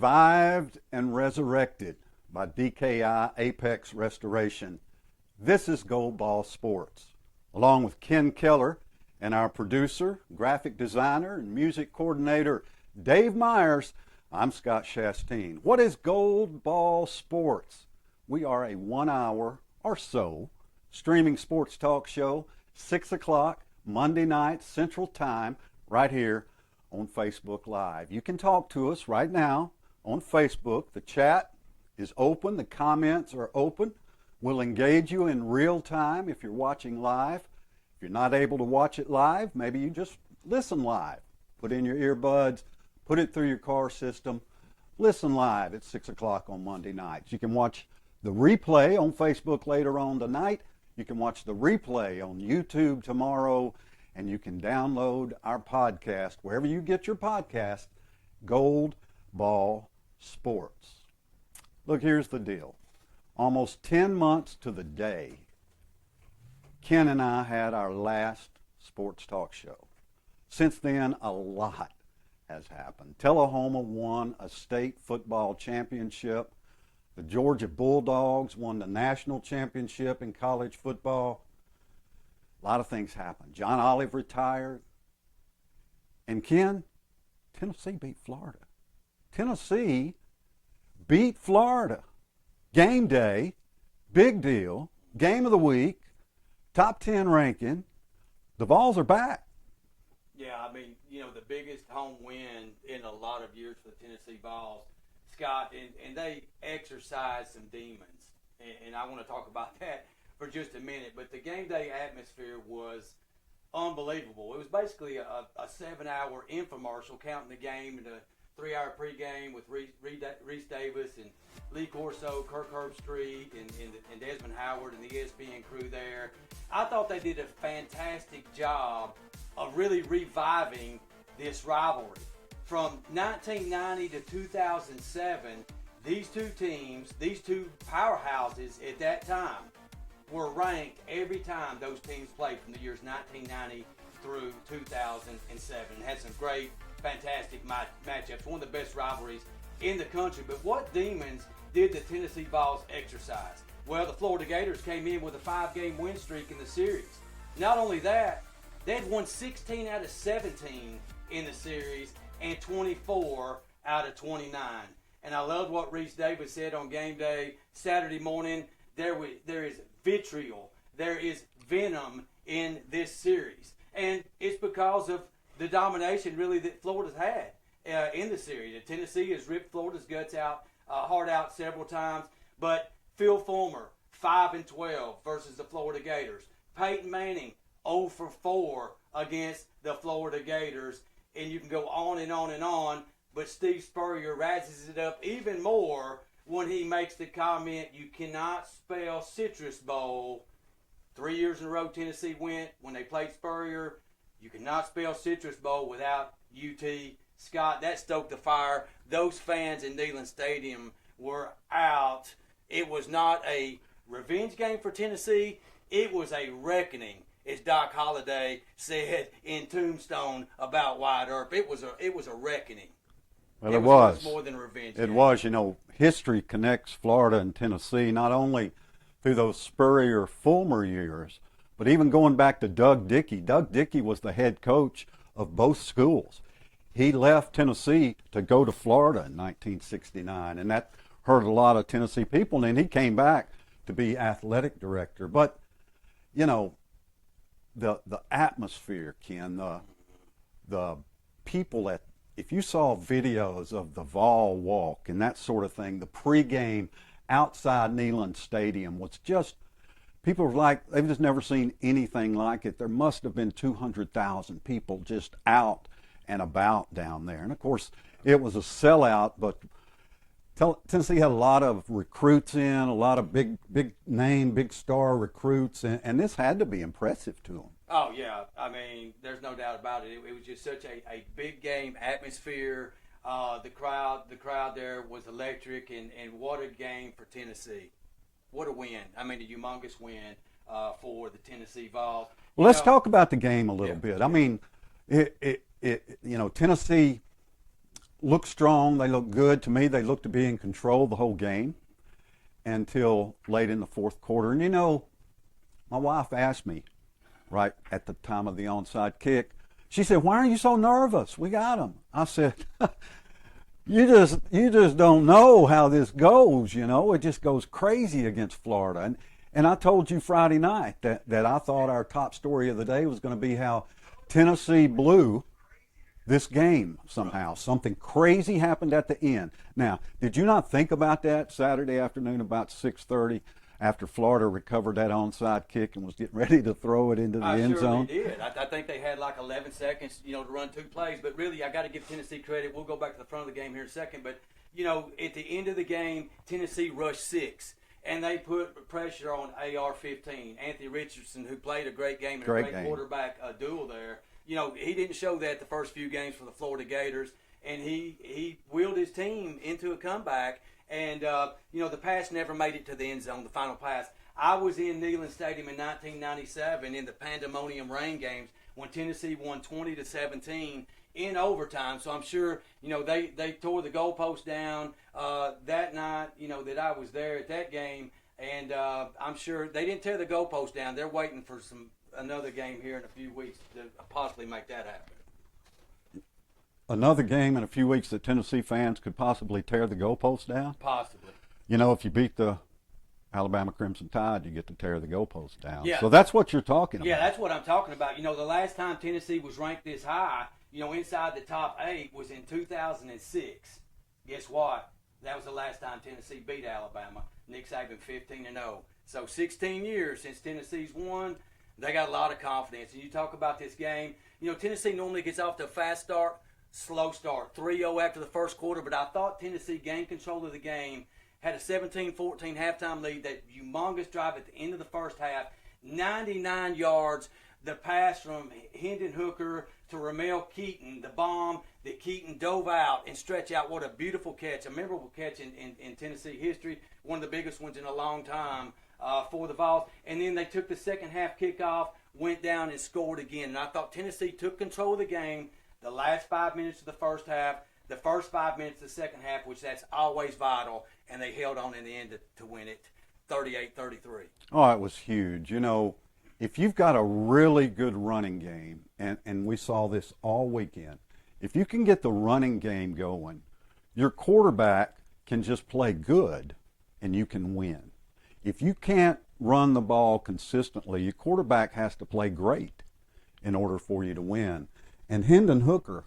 revived and resurrected by DKI Apex Restoration. This is Gold Ball Sports. Along with Ken Keller and our producer, graphic designer, and music coordinator, Dave Myers, I'm Scott Chastain. What is Gold Ball Sports? We are a 1 hour or so streaming sports talk show, 6 o'clock, Monday night, Central Time, right here on Facebook Live. You can talk to us right now on Facebook. The chat is open. The comments are open. We'll engage you in real time if you're watching live. If you're not able to watch it live, maybe you just listen live. Put in your earbuds, put it through your car system, listen live at 6 o'clock on Monday nights. You can watch the replay on Facebook later on tonight. You can watch the replay on YouTube tomorrow, and you can download our podcast wherever you get your podcast, Gold Ball Sports. Look, here's the deal. Almost 10 months to the day, Ken and I had our last sports talk show. Since then, a lot has happened. Tullahoma won a state football championship. The Georgia Bulldogs won the national championship in college football. A lot of things happened. John Olive retired. And Ken, Tennessee beat Florida. Tennessee beat Florida. Game day, big deal, game of the week, top 10 ranking. The Vols are back. Yeah, I mean, the biggest home win in a lot of years for the Tennessee Vols, Scott, and they exercised some demons. And I want to talk about that for just a minute. But the game day atmosphere was unbelievable. It was basically a 7-hour infomercial counting the game and a 3-hour pregame with Reese Davis and Lee Corso, Kirk Herbstreit, and Desmond Howard and the ESPN crew there. I thought they did a fantastic job of really reviving this rivalry. From 1990 to 2007, these two teams, these two powerhouses at that time, were ranked every time those teams played from the years 1990 through 2007. Had some great, fantastic matchups. One of the best rivalries in the country. But what demons did the Tennessee Vols exercise? Well, the Florida Gators came in with a 5-game win streak in the series. Not only that, they had won 16 out of 17 in the series and 24 out of 29. And I loved what Reese Davis said on game day Saturday morning. There is vitriol, there is venom in this series. And it's because of the domination really that Florida's had in the series. And Tennessee has ripped Florida's guts out, heart out several times. But Phil Fulmer, 5-12 versus the Florida Gators. Peyton Manning, 0 for 4 against the Florida Gators. And you can go on and on and on. But Steve Spurrier razzes it up even more when he makes the comment, you cannot spell Citrus Bowl. 3 years in a row Tennessee went when they played Spurrier. You cannot spell Citrus Bowl without UT. Scott, that stoked the fire. Those fans in Neyland Stadium were out. It was not a revenge game for Tennessee. It was a reckoning, as Doc Holliday said in Tombstone about Wyatt Earp. It was a reckoning. Well, it was more than a revenge It game. was. History connects Florida and Tennessee not only through those Spurrier Fulmer years, but even going back to Doug Dickey. Doug Dickey was the head coach of both schools. He left Tennessee to go to Florida in 1969, and that hurt a lot of Tennessee people. And then he came back to be athletic director. But, the atmosphere, Ken, the people if you saw videos of the Vol Walk and that sort of thing, the pregame outside Neyland Stadium was just, people were like, they've just never seen anything like it. There must have been 200,000 people just out and about down there. And of course, it was a sellout, but Tennessee had a lot of recruits in, a lot of big name, big star recruits, and this had to be impressive to them. Oh, yeah. I mean, there's no doubt about it. It was just such a big game atmosphere. The crowd there was electric, and what a game for Tennessee. What a win. I mean, a humongous win for the Tennessee Vols. Well, let's talk about the game a little bit. I mean, Tennessee, look strong. They look good. To me, they look to be in control the whole game until late in the fourth quarter. And, my wife asked me right at the time of the onside kick, she said, "Why are you so nervous? We got them." I said, you just don't know how this goes, It just goes crazy against Florida. And I told you Friday night that I thought our top story of the day was going to be how Tennessee blew this game somehow. Something crazy happened at the end. Now, did you not think about that Saturday afternoon about 6:30 after Florida recovered that onside kick and was getting ready to throw it into the end zone? I sure did. I think they had like 11 seconds, to run two plays. But really, I got to give Tennessee credit. We'll go back to the front of the game here in a second. But, at the end of the game, Tennessee rushed 6. And they put pressure on AR-15. Anthony Richardson, who played a great game and a great quarterback duel there. He didn't show that the first few games for the Florida Gators. And he wheeled his team into a comeback. And, the pass never made it to the end zone, the final pass. I was in Neyland Stadium in 1997 in the Pandemonium Rain games when Tennessee won 20-17 in overtime. So I'm sure, they tore the goalpost down that night, that I was there at that game. And I'm sure they didn't tear the goalpost down. They're waiting for another game here in a few weeks to possibly make that happen. Another game in a few weeks that Tennessee fans could possibly tear the goalpost down? Possibly. If you beat the Alabama Crimson Tide, you get to tear the goalpost down. Yeah. So that's what you're talking about. Yeah, that's what I'm talking about. The last time Tennessee was ranked this high, inside the top 8 was in 2006. Guess what? That was the last time Tennessee beat Alabama. Nick Saban 15-0. So 16 years since Tennessee's won. They got a lot of confidence. And you talk about this game, Tennessee normally gets off to a fast start, slow start, 3-0 after the first quarter, but I thought Tennessee gained control of the game, had a 17-14 halftime lead, that humongous drive at the end of the first half, 99 yards, the pass from Hendon Hooker to Ramel Keaton, the bomb that Keaton dove out and stretched out. What a beautiful catch, a memorable catch in Tennessee history, one of the biggest ones in a long time for the Vols. And then they took the second half kickoff, went down and scored again. And I thought Tennessee took control of the game the last 5 minutes of the first half, the first 5 minutes of the second half, which that's always vital, and they held on in the end to win it 38-33. Oh, it was huge. If you've got a really good running game, and we saw this all weekend, if you can get the running game going, your quarterback can just play good and you can win. If you can't run the ball consistently, your quarterback has to play great in order for you to win. And Hendon Hooker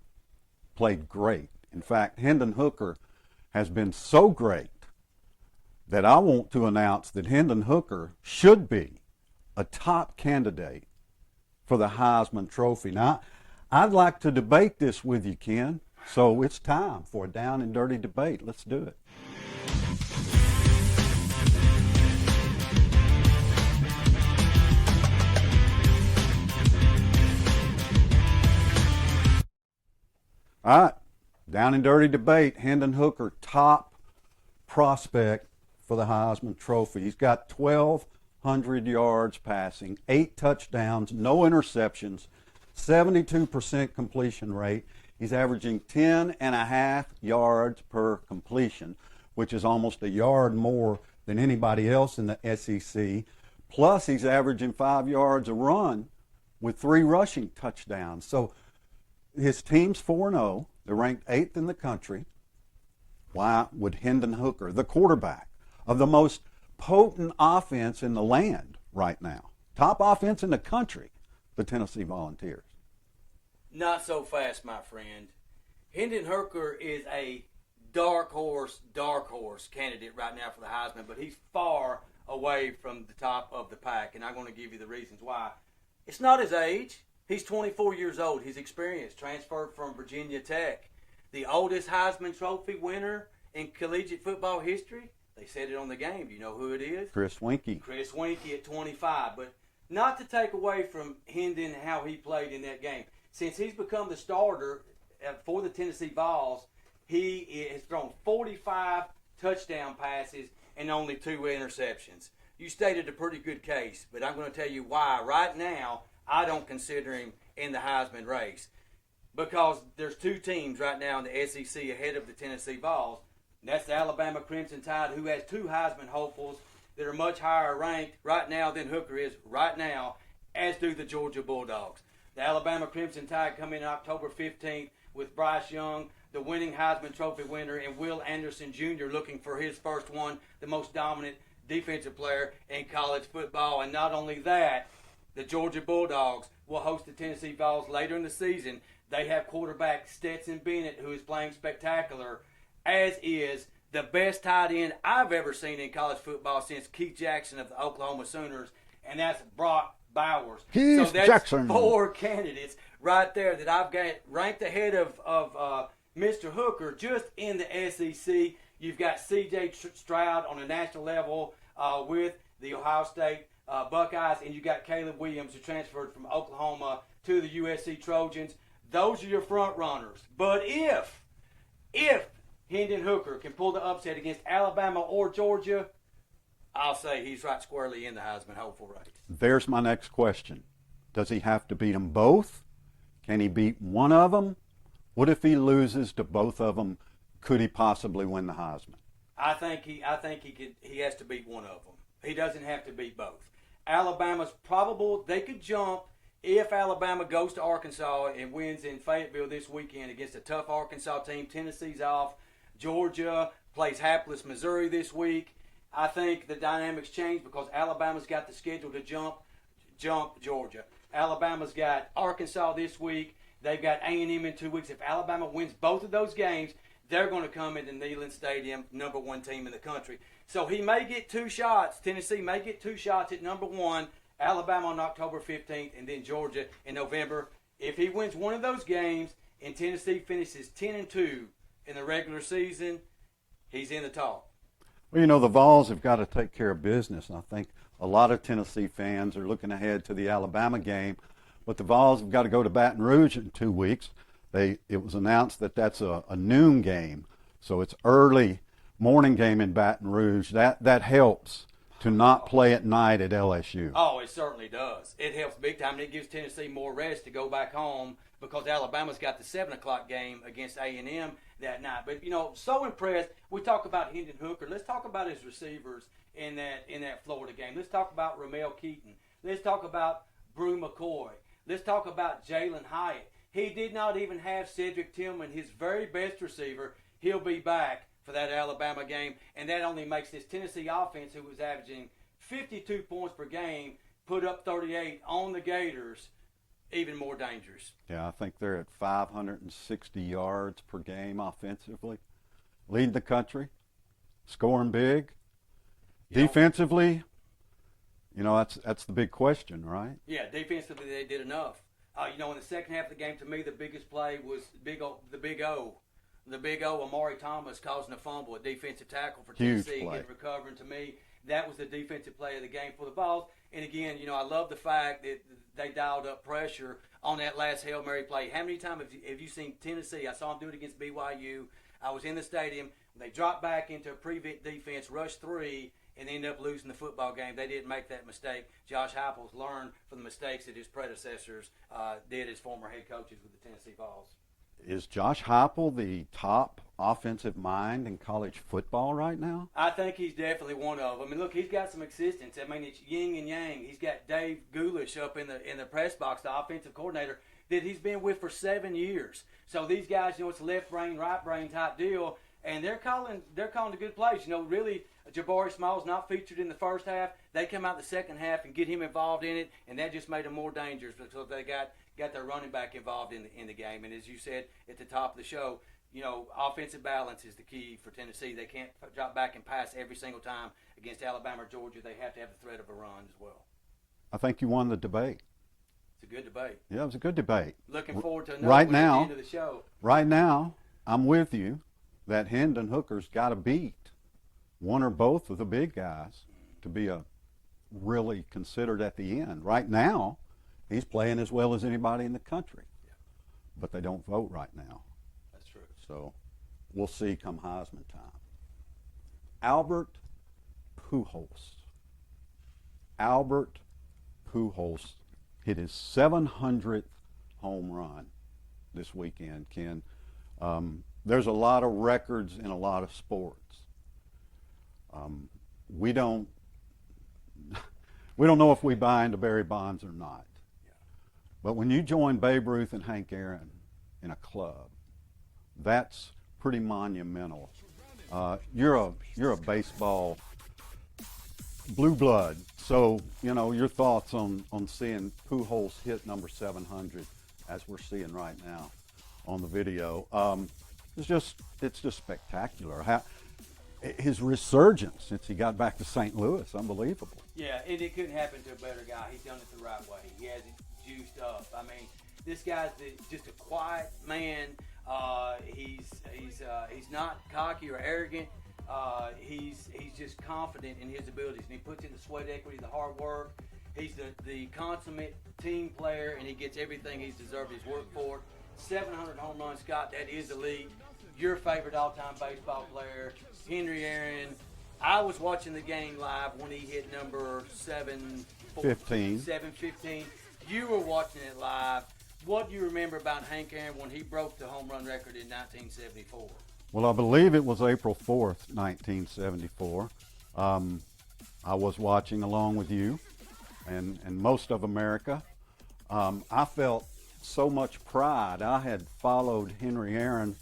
played great. In fact, Hendon Hooker has been so great that I want to announce that Hendon Hooker should be a top candidate for the Heisman Trophy. Now, I'd like to debate this with you, Ken, so it's time for a down and dirty debate. Let's do it. All right, down and dirty debate. Hendon Hooker, top prospect for the Heisman Trophy. He's got 1,200 yards passing, 8 touchdowns, no interceptions, 72% completion rate. He's averaging 10.5 yards per completion, which is almost a yard more than anybody else in the SEC. Plus, he's averaging 5 yards a run with 3 rushing touchdowns. So his team's 4-0. They're ranked 8th in the country. Why would Hendon Hooker, the quarterback of the most potent offense in the land right now, top offense in the country, the Tennessee Volunteers? Not so fast, my friend. Hendon Hooker is a dark horse candidate right now for the Heisman, but he's far away from the top of the pack, and I'm going to give you the reasons why. It's not his age. He's 24 years old. He's experienced, transferred from Virginia Tech. The oldest Heisman Trophy winner in collegiate football history. They said it on the game. Do you know who it is? Chris Weinke. Chris Weinke at 25. But not to take away from Hendon how he played in that game. Since he's become the starter for the Tennessee Vols, he has thrown 45 touchdown passes and only 2 interceptions. You stated a pretty good case, but I'm going to tell you why right now I don't consider him in the Heisman race. because there's two teams right now in the SEC ahead of the Tennessee Vols. And that's the Alabama Crimson Tide, who has two Heisman hopefuls that are much higher ranked right now than Hooker is right now, as do the Georgia Bulldogs. The Alabama Crimson Tide come in October 15th with Bryce Young, the winning Heisman Trophy winner, and Will Anderson Jr. looking for his first one, the most dominant defensive player in college football. And not only that, the Georgia Bulldogs will host the Tennessee Vols later in the season. They have quarterback Stetson Bennett, who is playing spectacular, as is the best tight end I've ever seen in college football since Keith Jackson of the Oklahoma Sooners, and that's Brock Bowers. Keith so that's Jackson. 4 candidates right there that I've got ranked ahead of Mr. Hooker just in the SEC. You've got C.J. Stroud on a national level with the Ohio State Buckeyes, and you got Caleb Williams, who transferred from Oklahoma to the USC Trojans. Those are your front runners. But if Hendon Hooker can pull the upset against Alabama or Georgia, I'll say he's right squarely in the Heisman hopeful race. There's my next question. Does he have to beat them both? Can he beat one of them? What if he loses to both of them? Could he possibly win the Heisman? I think he has to beat one of them. He doesn't have to beat both. Alabama's probable they could jump if Alabama goes to Arkansas and wins in Fayetteville this weekend against a tough Arkansas team. Tennessee's off. Georgia plays hapless Missouri this week. I think the dynamics change because Alabama's got the schedule to jump Georgia. Alabama's got Arkansas this week. They've got A&M in 2 weeks. If Alabama wins both of those games, they're going to come into Neyland Stadium, number 1 team in the country. So he may get 2 shots. Tennessee may get 2 shots at number 1. Alabama on October 15th, and then Georgia in November. If he wins one of those games and Tennessee finishes 10-2 in the regular season, he's in the talk. Well, you know, the Vols have got to take care of business. I think a lot of Tennessee fans are looking ahead to the Alabama game, but the Vols have got to go to Baton Rouge in 2 weeks. It was announced that that's a noon game, so it's early morning game in Baton Rouge. That helps to not play at night at LSU. Oh, it certainly does. It helps big time, and it gives Tennessee more rest to go back home because Alabama's got the 7 o'clock game against A&M that night. But, you know, so impressed. We talk about Hendon Hooker. Let's talk about his receivers in that Florida game. Let's talk about Ramel Keaton. Let's talk about Brew McCoy. Let's talk about Jalen Hyatt. He did not even have Cedric Tillman, his very best receiver. He'll be back for that Alabama game, and that only makes this Tennessee offense, who was averaging 52 points per game, put up 38 on the Gators, even more dangerous. Yeah, I think they're at 560 yards per game offensively, leading the country, scoring big. Defensively, you know, that's the big question, right? Yeah, defensively they did enough. You know, in the second half of the game, to me, the biggest play was the Big O, Amari Thomas causing a fumble, a defensive tackle for Tennessee and recovering. To me, that was the defensive play of the game for the Vols. And again, you know, I love the fact that they dialed up pressure on that last Hail Mary play. How many times have you seen Tennessee? I saw them do it against BYU. I was in the stadium. They dropped back into a prevent defense, rushed 3, and ended up losing the football game. They didn't make that mistake. Josh Heupel's learned from the mistakes that his predecessors did as former head coaches with the Tennessee Vols. Is Josh Heupel the top offensive mind in college football right now? I think he's definitely one of them. And look, he's got some assistants. I mean, it's yin and yang. He's got Dave Goulash up in the press box, the offensive coordinator, that he's been with for 7 years. So these guys, you know, it's a left brain, right brain type deal, and they're calling the good plays. You know, really, Jabari Small's not featured in the first half. They come out the second half and get him involved in it, and that just made them more dangerous because they got their running back involved in the game. And as you said at the top of the show, you know, offensive balance is the key for Tennessee. They can't drop back and pass every single time against Alabama or Georgia. They have to have the threat of a run as well. I think you won the debate. It's a good debate. Yeah, it was a good debate. Looking forward to another right one now, at the end of the show. Right now, I'm with you that Hendon Hooker's got to beat one or both of the big guys to be a really considered at the end. Right now, he's playing as well as anybody in the country. Yeah. But they don't vote right now. That's true. So we'll see come Heisman time. Albert Pujols. Albert Pujols hit his 700th home run this weekend, Ken. There's a lot of records in a lot of sports. We don't know if we buy into Barry Bonds or not. But when you join Babe Ruth and Hank Aaron in a club, that's pretty monumental. You're a baseball blue blood, so your thoughts on seeing Pujols hit number 700 as we're seeing right now on the video. It's just spectacular. His resurgence since he got back to St. Louis, unbelievable. Yeah, it couldn't happen to a better guy. He's done it the right way. He has it juiced up. I mean, this guy's just a quiet man. He's not cocky or arrogant. He's just confident in his abilities, and he puts in the sweat equity, the hard work. He's the consummate team player, and he gets everything he's deserved his work for. 700 home runs, Scott. That is elite. Your favorite all-time baseball player, Henry Aaron. I was watching the game live when he hit number 715. You were watching it live. What do you remember about Hank Aaron when he broke the home run record in 1974? Well, I believe it was April 4th, 1974. I was watching along with you and most of America. I felt so much pride. I had followed Henry Aaron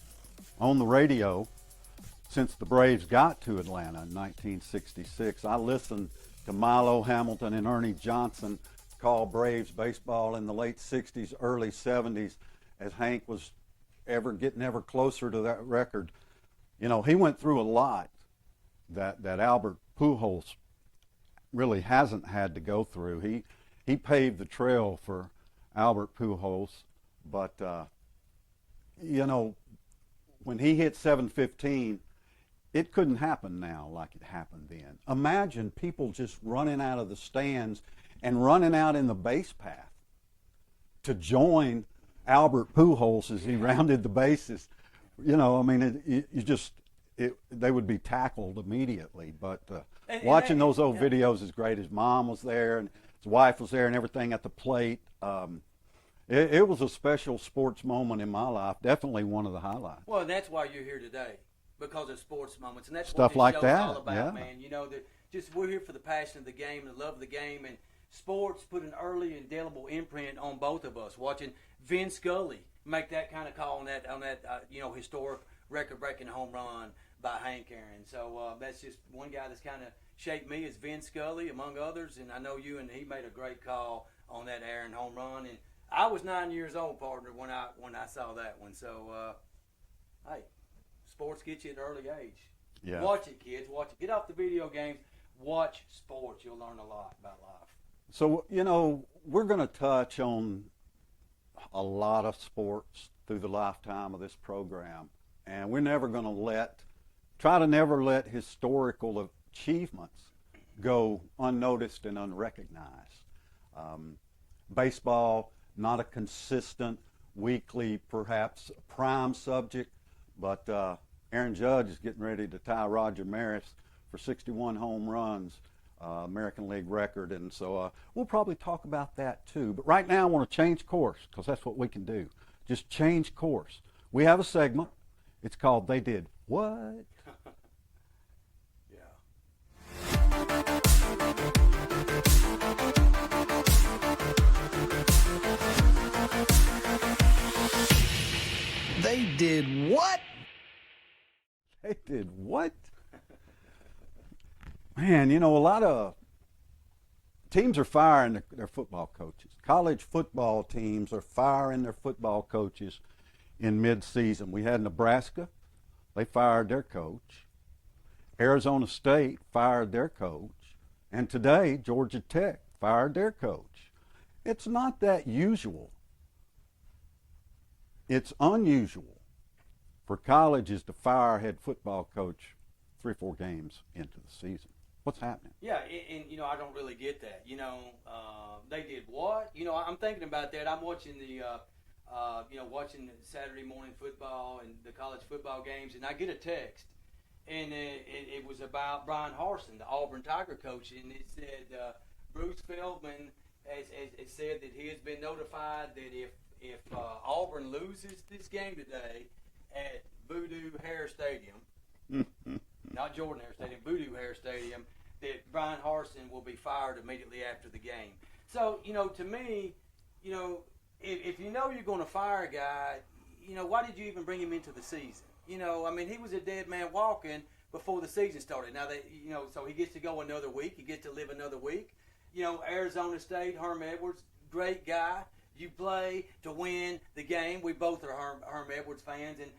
on the radio since the Braves got to Atlanta in 1966. I listened to Milo Hamilton and Ernie Johnson call Braves baseball in the late 60s, early 70s, as Hank was getting ever closer to that record. He went through a lot that Albert Pujols really hasn't had to go through. He paved the trail for Albert Pujols, but when he hit 715, it couldn't happen now like it happened then. Imagine people just running out of the stands and running out in the base path to join Albert Pujols as he rounded the bases. They would be tackled immediately. But watching those old videos is great. His mom was there and his wife was there and everything at the plate. It was a special sports moment in my life, definitely one of the highlights. Well, and that's why you're here today, because of sports moments, and that's Stuff what like this show's that, all about, yeah. man. We're here for the passion of the game, the love of the game, and sports put an early indelible imprint on both of us. Watching Vin Scully make that kind of call on that historic record-breaking home run by Hank Aaron. So that's just one guy that's kind of shaped me is Vin Scully, among others, and I know you and he made a great call on that Aaron home run. And I was 9 years old, partner, when I saw that one. So, hey, sports get you at an early age. Yeah. Watch it, kids. Watch it. Get off the video games. Watch sports. You'll learn a lot about life. So, we're going to touch on a lot of sports through the lifetime of this program. And we're never going to try to never let historical achievements go unnoticed and unrecognized. Baseball, not a consistent, weekly, perhaps prime subject, but Aaron Judge is getting ready to tie Roger Maris for 61 home runs, American League record, and so we'll probably talk about that too. But right now I want to change course, because that's what we can do. Just change course. We have a segment. It's called They Did What? They did what? They did what? Man, a lot of teams are firing their football coaches. College football teams are firing their football coaches in mid-season. We had Nebraska. They fired their coach. Arizona State fired their coach. And today, Georgia Tech fired their coach. It's not that usual. It's unusual for colleges to fire a head football coach 3 or 4 games into the season. What's happening? Yeah, and I don't really get that. They did what? I'm thinking about that. I'm watching watching the Saturday morning football and the college football games, and I get a text, and it was about Brian Harsin, the Auburn Tiger coach, and it said Bruce Feldman has said that he has been notified that if if Auburn loses this game today at Voodoo Hair Stadium, not Jordan Hair Stadium, Voodoo Hair Stadium, that Brian Harsin will be fired immediately after the game. So, to me, if you know you're going to fire a guy, why did you even bring him into the season? He was a dead man walking before the season started. Now, so he gets to go another week. He gets to live another week. Arizona State, Herm Edwards, great guy. You play to win the game. We both are Herm Edwards fans. And,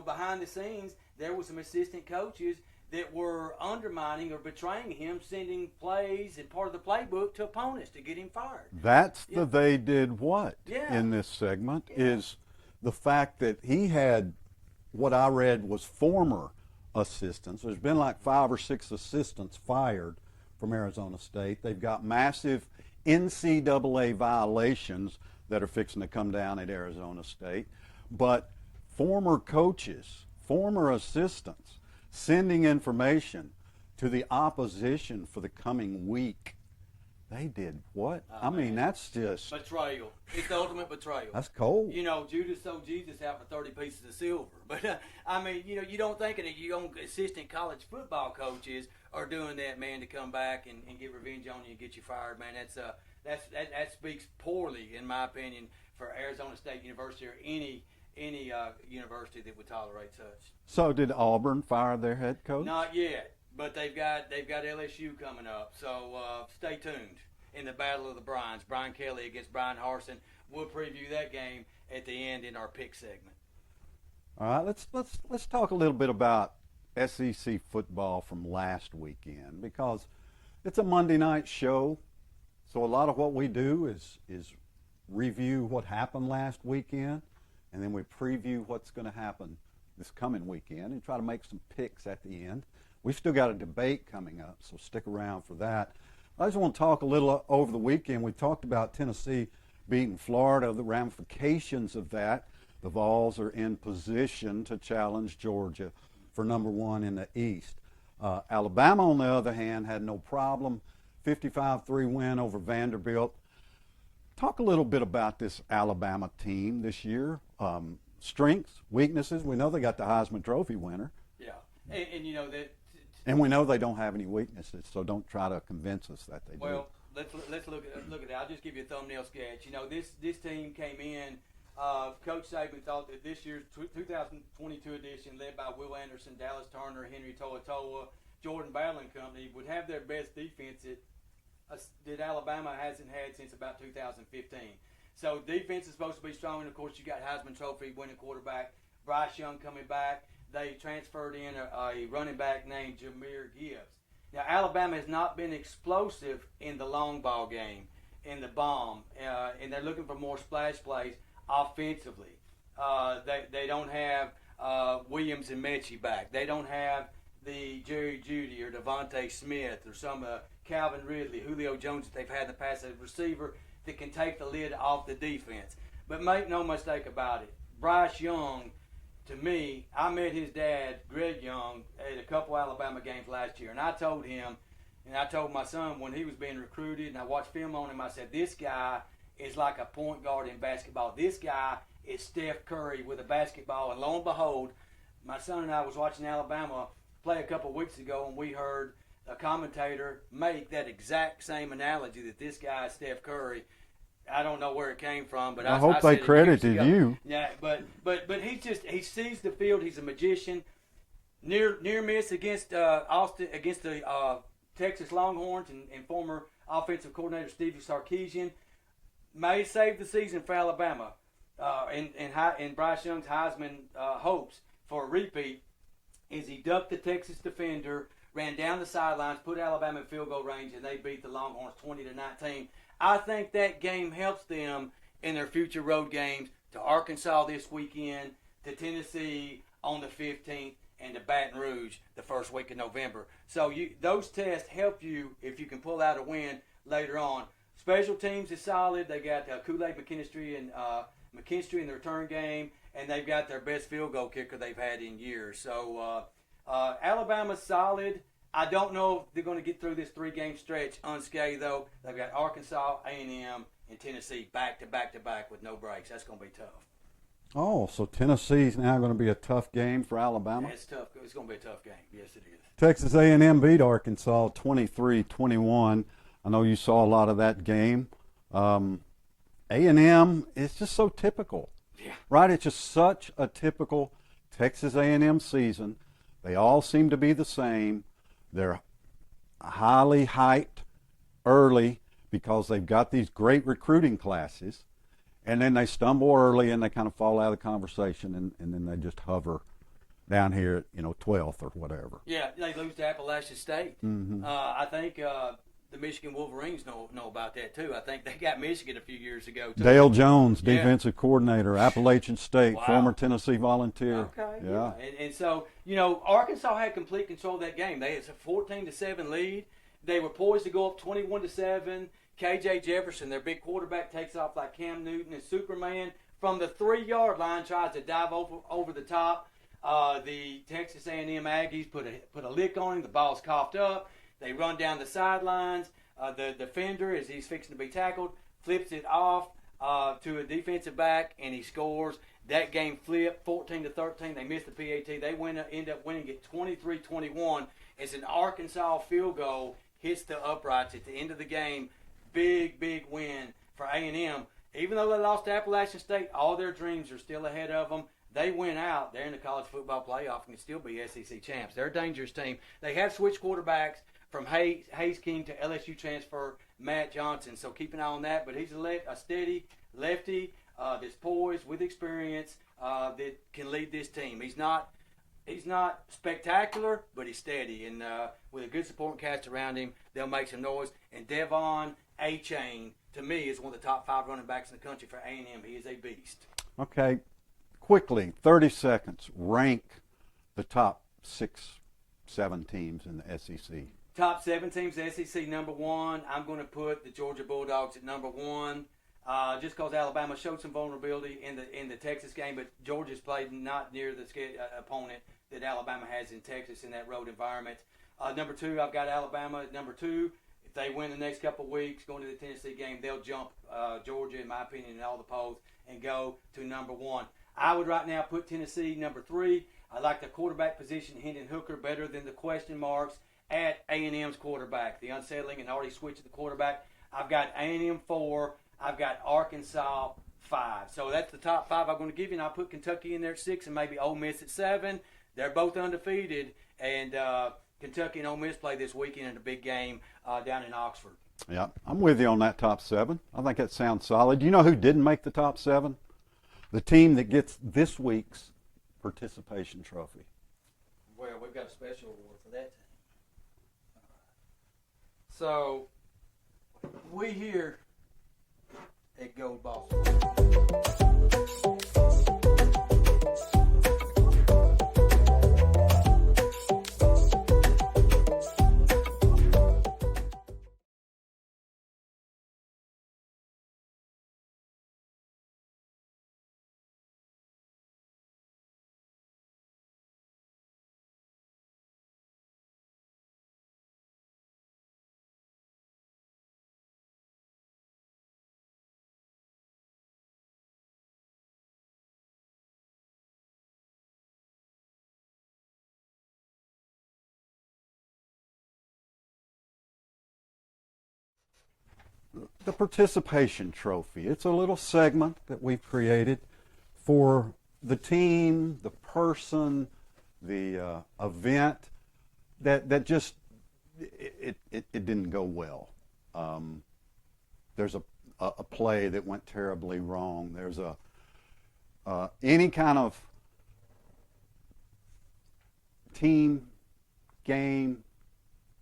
behind the scenes, there were some assistant coaches that were undermining or betraying him, sending plays and part of the playbook to opponents to get him fired. That's the they did what Yeah. in this segment is the fact that he had what I read was former assistants. There's been like 5 or 6 assistants fired from Arizona State. They've got massive NCAA violations that are fixing to come down at Arizona State. But former coaches, former assistants, sending information to the opposition for the coming week. They did what? Oh, man. That's just betrayal. It's the ultimate betrayal. That's cold. Judas sold Jesus out for 30 pieces of silver. But, you don't think that your own assistant college football coaches are doing that, man, to come back and get revenge on you and get you fired, man. That speaks poorly, in my opinion, for Arizona State University or any university that would tolerate such. So did Auburn fire their head coach? Not yet, but they've got LSU coming up. So stay tuned in the Battle of the Bryans. Brian Kelly against Brian Harsin. We'll preview that game at the end in our pick segment. All right, let's talk a little bit about SEC football from last weekend because it's a Monday night show. So a lot of what we do is review what happened last weekend. And then we preview what's going to happen this coming weekend and try to make some picks at the end. We've still got a debate coming up, so stick around for that. I just want to talk a little over the weekend. We talked about Tennessee beating Florida, the ramifications of that. The Vols are in position to challenge Georgia for number 1 in the East. Alabama, on the other hand, had no problem. 55-3 win over Vanderbilt. Talk a little bit about this Alabama team this year. Strengths, weaknesses. We know they got the Heisman Trophy winner. Yeah, and that. And we know they don't have any weaknesses, so don't try to convince us that they do. Well, let's look at that. I'll just give you a thumbnail sketch. This team came in. Coach Saban thought that this year's 2022 edition, led by Will Anderson, Dallas Turner, Henry To'oTo'o, Jordan Battle and Company, would have their best defense that Alabama hasn't had since about 2015. So defense is supposed to be strong, and of course you got Heisman Trophy winning quarterback Bryce Young coming back. They transferred in a running back named Jahmyr Gibbs. Now Alabama has not been explosive in the long ball game, in the bomb, and they're looking for more splash plays offensively. They don't have Williams and Mechie back. They don't have the Jerry Jeudy or Devontae Smith or some Calvin Ridley, Julio Jones that they've had in the past as a receiver that can take the lid off the defense. But make no mistake about it, Bryce Young, to me, I met his dad, Greg Young, at a couple Alabama games last year, and I told him, and I told my son when he was being recruited, and I watched film on him, I said, this guy is like a point guard in basketball. This guy is Steph Curry with a basketball, and lo and behold, my son and I was watching Alabama play a couple weeks ago, and we heard a commentator make that exact same analogy that this guy is Steph Curry. I don't know where it came from, but I hope said they it credited years ago. you. Yeah, but he sees the field. He's a magician. Near miss against Austin, against the Texas Longhorns and former offensive coordinator Stevie Sarkisian may save the season for Alabama. And Bryce Young's Heisman hopes for a repeat is he ducked the Texas defender, ran down the sidelines, put Alabama in field goal range, and they beat the Longhorns 20-19. I think that game helps them in their future road games to Arkansas this weekend, to Tennessee on the 15th, and to Baton Rouge the first week of November. So those tests help you if you can pull out a win later on. Special teams is solid. They got Kool-Aid McKinstry in the return game, and they've got their best field goal kicker they've had in years. So Alabama's solid. I don't know if they're going to get through this 3-game stretch unscathed, though. They've got Arkansas, A&M, and Tennessee back to back to back with no breaks. That's going to be tough. Oh, so Tennessee's now going to be a tough game for Alabama? It's tough. It's going to be a tough game. Yes, it is. Texas A&M beat Arkansas 23-21. I know you saw a lot of that game. A&M is just so typical, right? It's just such a typical Texas A&M season. They all seem to be the same. They're highly hyped early because they've got these great recruiting classes, and then they stumble early and they kind of fall out of the conversation, and then they just hover down here at 12th or whatever. Yeah, they lose to Appalachian State. I think the Michigan Wolverines know about that too. I think they got Michigan a few years ago too. Dale Jones, defensive coordinator, Appalachian State, former Tennessee Volunteer. Okay, yeah. And so Arkansas had complete control of that game. They had a 14-7 lead. They were poised to go up 21-7. KJ Jefferson, their big quarterback, takes off like Cam Newton and Superman from the 3-yard line, tries to dive over the top. The Texas A&M Aggies put a lick on him. The ball's coughed up. They run down the sidelines. The defender, as he's fixing to be tackled, flips it off to a defensive back, and he scores. That game flipped 14-13. They missed the PAT. They end up winning it 23-21. It's an Arkansas field goal hits the uprights at the end of the game. Big win for A&M. Even though they lost to Appalachian State, all their dreams are still ahead of them. They went out. They're in the college football playoff and can still be SEC champs. They're a dangerous team. They have switched quarterbacks from Hayes King to LSU transfer Matt Johnson. So keep an eye on that. But he's a steady lefty that's poised with experience that can lead this team. He's not spectacular, but he's steady. And with a good supporting cast around him, they'll make some noise. And Devon A-Chain, to me, is one of the top 5 running backs in the country for A&M. He is a beast. Okay. Quickly, 30 seconds, rank the top 6-7 teams in the SEC. Top 7 teams in the SEC, number 1. I'm going to put the Georgia Bulldogs at number 1. Just because Alabama showed some vulnerability in the Texas game, but Georgia's played not near the opponent that Alabama has in Texas in that road environment. Number 2, I've got Alabama at number 2. If they win the next couple of weeks going to the Tennessee game, they'll jump Georgia, in my opinion, in all the polls and go to number 1. I would right now put Tennessee number 3. I like the quarterback position, Hendon Hooker, better than the question marks at A&M's quarterback. The unsettling and already switched the quarterback. I've got A&M 4. I've got Arkansas 5. So that's the top 5 I'm going to give you, and I'll put Kentucky in there at 6 and maybe Ole Miss at 7. They're both undefeated, and Kentucky and Ole Miss play this weekend in a big game down in Oxford. Yeah, I'm with you on that top 7. I think that sounds solid. Do you know who didn't make the top 7? The team that gets this week's participation trophy. Well, we've got a special award for that team. So, we here at Gold Ball. The participation trophy. It's a little segment that we've created for the team, the person, the event that just it didn't go well. There's a play that went terribly wrong. There's any kind of team, game,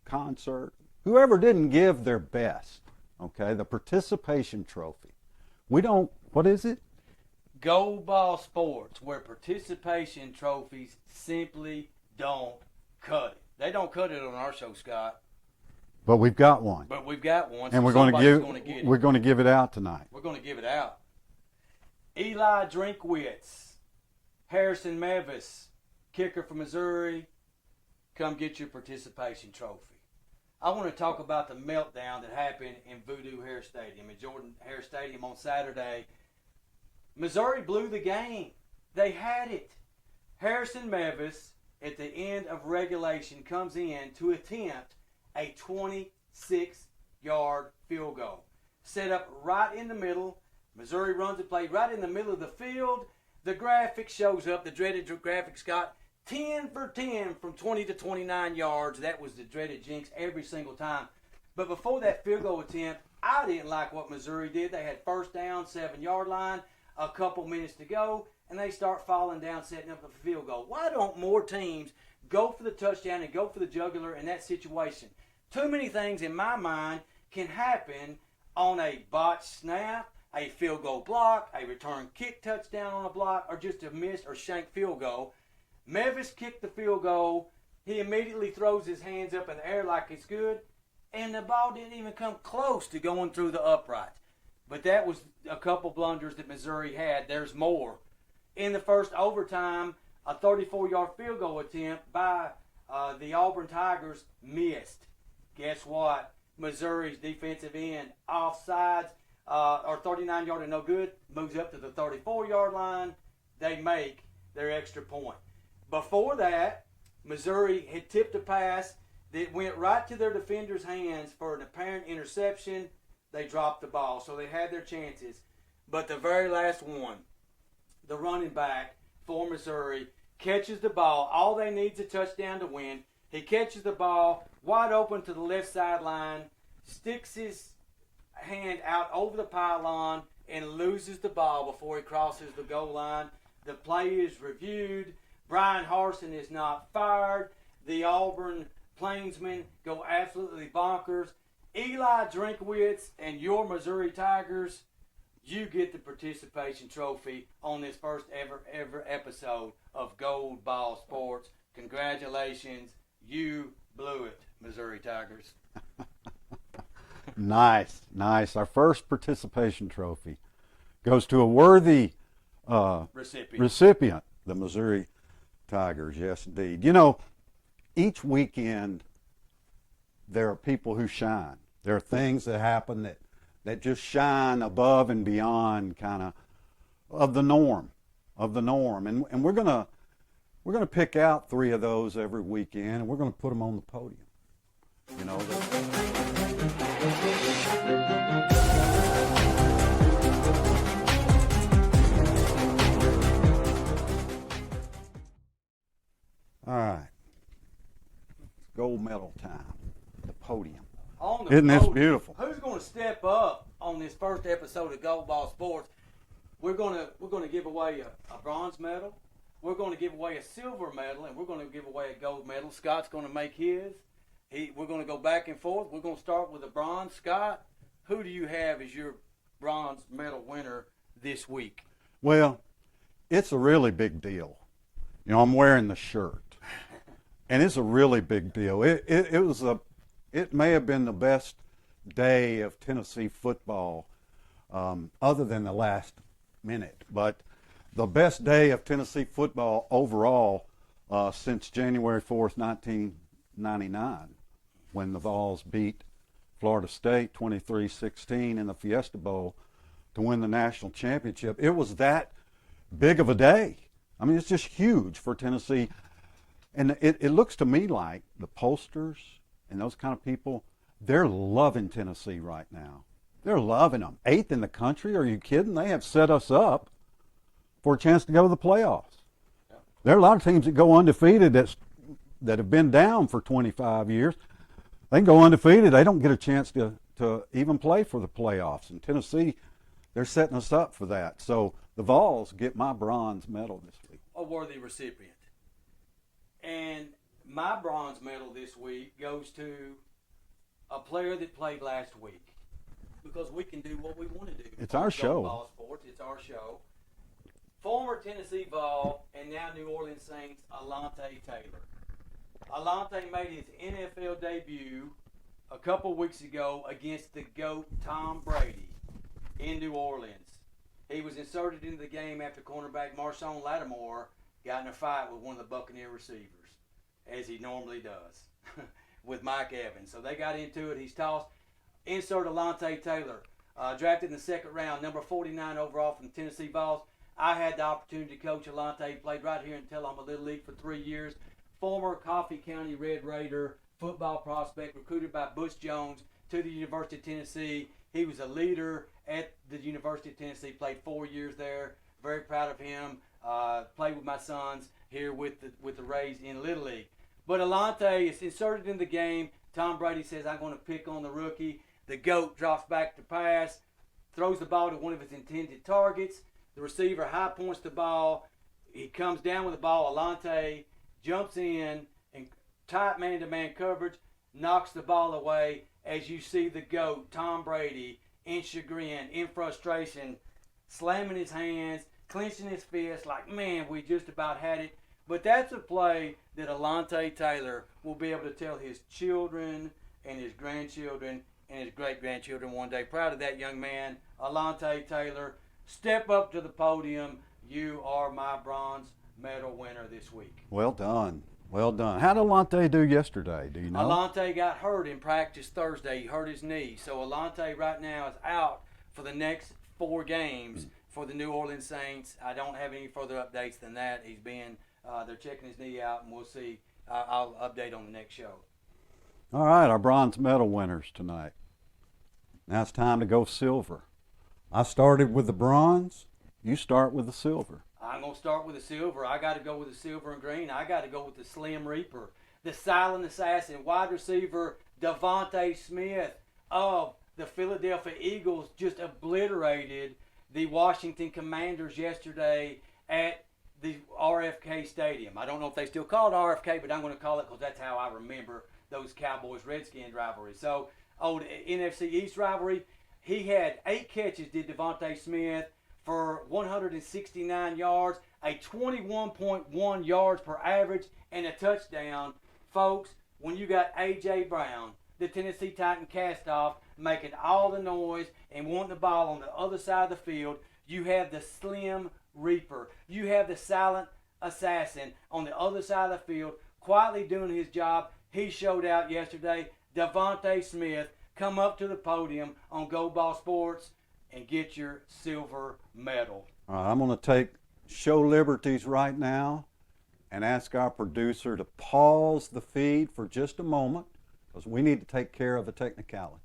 concert, whoever didn't give their best. Okay, the participation trophy. What is it? Gold Ball Sports, where participation trophies simply don't cut it. They don't cut it on our show, Scott. But we've got one. But we've got one. And so we're going to to give. We're going to give it out tonight. We're going to give it out. Eli Drinkwitz, Harrison Mevis, kicker from Missouri, come get your participation trophy. I want to talk about the meltdown that happened in Voodoo Hare Stadium, in Jordan Hare Stadium on Saturday. Missouri blew the game. They had it. Harrison Mevis, at the end of regulation, comes in to attempt a 26-yard field goal. Set up right in the middle. Missouri runs the play right in the middle of the field. The graphic shows up, the dreaded graphic, Scott. 10 for 10 from 20 to 29 yards. That was the dreaded jinx every single time. But before that field goal attempt, I didn't like what Missouri did. They had first down, 7-yard line, a couple minutes to go, and they start falling down, setting up a field goal. Why don't more teams go for the touchdown and go for the jugular in that situation? Too many things in my mind can happen on a botched snap, a field goal block, a return kick touchdown on a block, or just a missed or shanked field goal. Mevis kicked the field goal. He immediately throws his hands up in the air like it's good, and the ball didn't even come close to going through the uprights. But that was a couple blunders that Missouri had. There's more. In the first overtime, a 34-yard field goal attempt by the Auburn Tigers missed. Guess what? Missouri's defensive end offsides, or 39-yard and no good, moves up to the 34-yard line. They make their extra point. Before that, Missouri had tipped a pass that went right to their defender's hands for an apparent interception. They dropped the ball, so they had their chances. But the very last one, the running back for Missouri, catches the ball. All they need is a touchdown to win. He catches the ball wide open to the left sideline, sticks his hand out over the pylon, and loses the ball before he crosses the goal line. The play is reviewed. Brian Harsin is not fired. The Auburn Plainsmen go absolutely bonkers. Eli Drinkwitz and your Missouri Tigers, you get the participation trophy on this first ever episode of Gold Ball Sports. Congratulations. You blew it, Missouri Tigers. Nice. Our first participation trophy goes to a worthy recipient, the Missouri Tigers. Yes, indeed. You know, each weekend there are people who shine. There are things that happen that just shine above and beyond kind of the norm. And we're gonna pick out 3 of those every weekend, and we're gonna put them on the podium. You know. All right. Gold medal time. The podium. Isn't this beautiful? Who's going to step up on this first episode of Gold Ball Sports? We're going to give away a bronze medal. We're going to give away a silver medal, and we're going to give away a gold medal. Scott's going to make his. We're going to go back and forth. We're going to start with a bronze. Scott, who do you have as your bronze medal winner this week? Well, it's a really big deal. You know, I'm wearing the shirt, and it's a really big deal. It may have been the best day of Tennessee football, other than the last minute, but the best day of Tennessee football overall since January 4th, 1999, when the Vols beat Florida State 23-16 in the Fiesta Bowl to win the national championship. It was that big of a day. I mean, it's just huge for Tennessee. And it looks to me like the pollsters and those kind of people, they're loving Tennessee right now. They're loving them. 8th in the country? Are you kidding? They have set us up for a chance to go to the playoffs. Yeah. There are a lot of teams that go undefeated that have been down for 25 years. They can go undefeated. They don't get a chance to even play for the playoffs. And Tennessee, they're setting us up for that. So the Vols get my bronze medal this week. A worthy recipient. And my bronze medal this week goes to a player that played last week. Because we can do what we want to do. It's our show. Ball Sports. It's our show. Former Tennessee Vol and now New Orleans Saints, Alante Taylor. Alante made his NFL debut a couple weeks ago against the GOAT Tom Brady in New Orleans. He was inserted into the game after cornerback Marshawn Lattimore got in a fight with one of the Buccaneer receivers. as he normally does with Mike Evans. So they got into it. He's tossed. Insert Alontae Taylor, drafted in the second round, number 49 overall from the Tennessee Vols. I had the opportunity to coach Alontae. He played right here in Tullahoma Little League for 3 years. Former Coffee County Red Raider, football prospect, recruited by Butch Jones to the University of Tennessee. He was a leader at the University of Tennessee, played 4 years there. Very proud of him. Played with my sons here with the Rays in Little League. But Alontae is inserted in the game. Tom Brady says, I'm going to pick on the rookie. The GOAT drops back to pass, throws the ball to one of his intended targets. The receiver high points the ball. He comes down with the ball. Alontae jumps in and tight man-to-man coverage, knocks the ball away. As you see the GOAT, Tom Brady, in chagrin, in frustration, slamming his hands, clenching his fists like, man, we just about had it. But that's a play that Alontae Taylor will be able to tell his children and his grandchildren and his great-grandchildren one day. Proud of that young man, Alontae Taylor. Step up to the podium. You are my bronze medal winner this week. Well done. Well done. How did Alontae do yesterday? Do you know? Alontae got hurt in practice Thursday. He hurt his knee. So Alontae right now is out for the next 4 games for the New Orleans Saints. I don't have any further updates than that. He's been, they're checking his knee out, and we'll see. I'll update on the next show. All right, our bronze medal winners tonight. Now it's time to go silver. I started with the bronze. You start with the silver. I'm going to start with the silver. I got to go with the silver and green. I got to go with the Slim Reaper, the silent assassin, wide receiver Devontae Smith of the Philadelphia Eagles just obliterated the Washington Commanders yesterday at the RFK Stadium. I don't know if they still call it RFK, but I'm going to call it because that's how I remember those Cowboys-Redskins rivalries. So, old NFC East rivalry, he had 8 catches, did Devontae Smith, for 169 yards, a 21.1 yards per average, and a touchdown. Folks, when you got A.J. Brown, the Tennessee Titan cast-off, making all the noise and wanting the ball on the other side of the field, you have the Slim Reaper. You have the silent assassin on the other side of the field, quietly doing his job. He showed out yesterday. Devontae Smith, come up to the podium on Go Ball Sports and get your silver medal. All right, I'm going to take show liberties right now and ask our producer to pause the feed for just a moment because we need to take care of a technicality.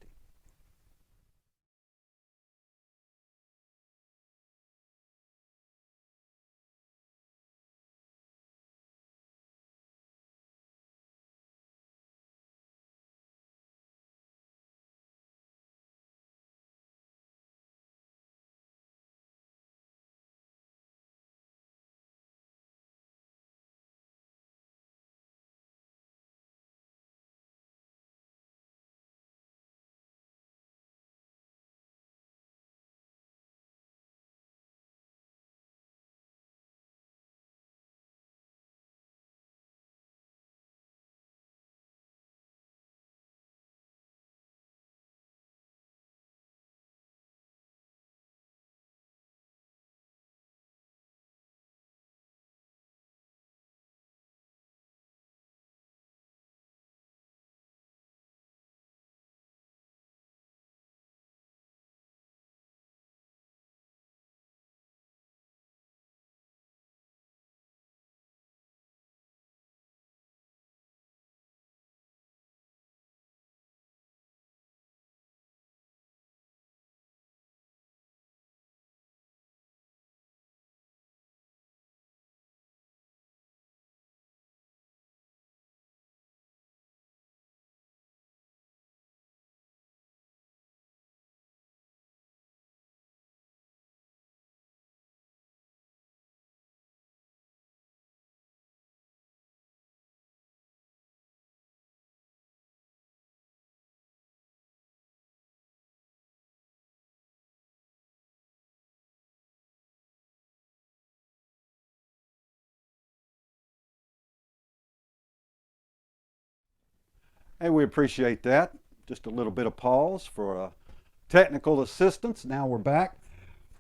Hey, we appreciate that. Just a little bit of pause for technical assistance. Now we're back,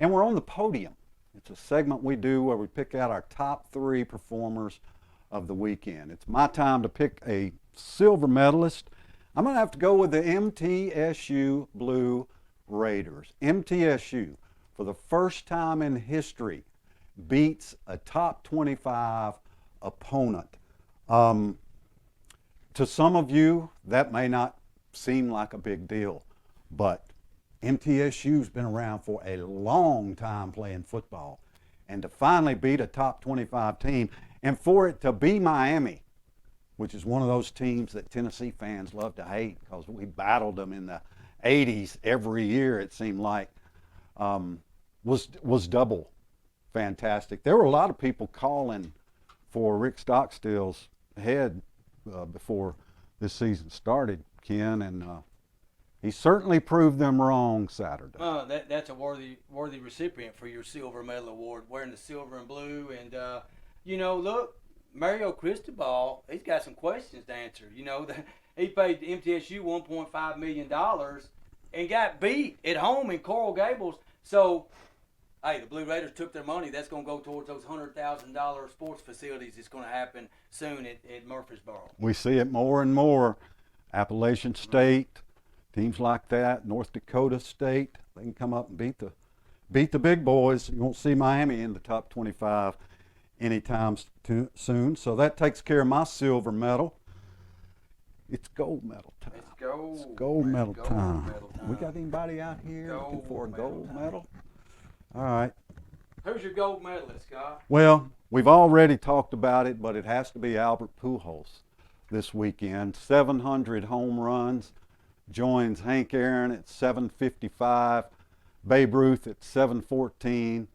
and we're on the podium. It's a segment we do where we pick out our top 3 performers of the weekend. It's my time to pick a silver medalist. I'm going to have to go with the MTSU Blue Raiders. MTSU, for the first time in history, beats a top 25 opponent. To some of you, that may not seem like a big deal, but MTSU's been around for a long time playing football. And to finally beat a top 25 team, and for it to be Miami, which is one of those teams that Tennessee fans love to hate because we battled them in the 80s every year, it seemed like, was double fantastic. There were a lot of people calling for Rick Stockstill's head before this season started, Ken, and he certainly proved them wrong Saturday. That's a worthy recipient for your Silver Medal Award, wearing the silver and blue. And, look, Mario Cristobal, he's got some questions to answer. He paid MTSU $1.5 million and got beat at home in Coral Gables. So, hey, the Blue Raiders took their money. That's going to go towards those $100,000 sports facilities that's going to happen soon at Murfreesboro. We see it more and more. Appalachian State, teams like that, North Dakota State, they can come up and beat the big boys. You won't see Miami in the top 25 anytime soon. So that takes care of my silver medal. It's gold medal time. It's gold medal time. We got anybody out here looking for a gold medal? All right. Who's your gold medalist, Scott? Well, we've already talked about it, but it has to be Albert Pujols this weekend. 700 home runs, joins Hank Aaron at 755, Babe Ruth at 714,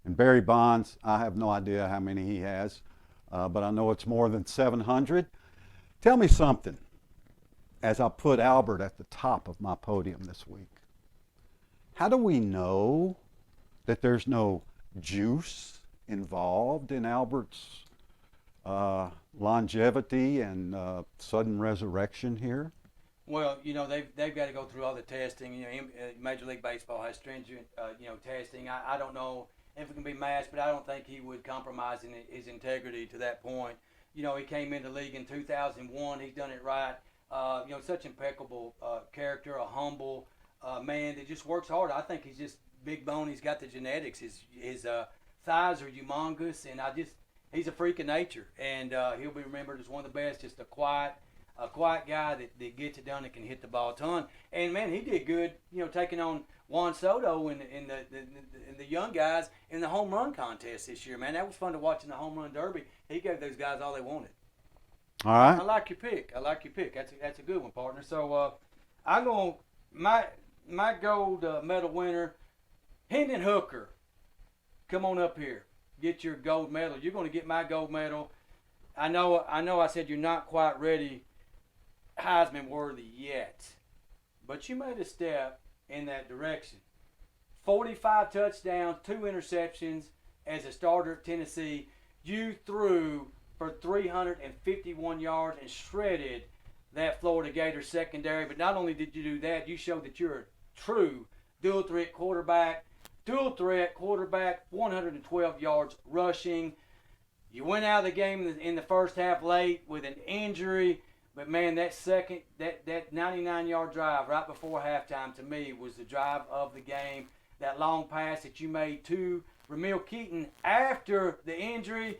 and Barry Bonds, I have no idea how many he has, but I know it's more than 700. Tell me something as I put Albert at the top of my podium this week. How do we know that there's no juice involved in Albert's longevity and sudden resurrection here? Well, they've got to go through all the testing. Major League Baseball has stringent, testing. I don't know if it can be matched, but I don't think he would compromise in his integrity to that point. He came into the league in 2001. He's done it right. Such impeccable character, a humble man that just works hard. I think he's just big bone. He's got the genetics. His thighs are humongous, and he's a freak of nature. And he'll be remembered as one of the best. Just a quiet guy that gets it done and can hit the ball a ton. And man, he did good. Taking on Juan Soto and the young guys in the home run contest this year. Man, that was fun to watch in the home run derby. He gave those guys all they wanted. All right. I like your pick. That's a good one, partner. So I'm going my gold medal winner, Hendon Hooker. Come on up here. Get your gold medal. You're going to get my gold medal. I know I said you're not quite ready Heisman worthy yet, but you made a step in that direction. 45 touchdowns, 2 interceptions as a starter at Tennessee. You threw for 351 yards and shredded that Florida Gators secondary. But not only did you do that, you showed that you're a true dual threat quarterback, 112 yards rushing. You went out of the game in the first half late with an injury, but man, that 99-yard drive right before halftime to me was the drive of the game. That long pass that you made to Ramil Keaton after the injury,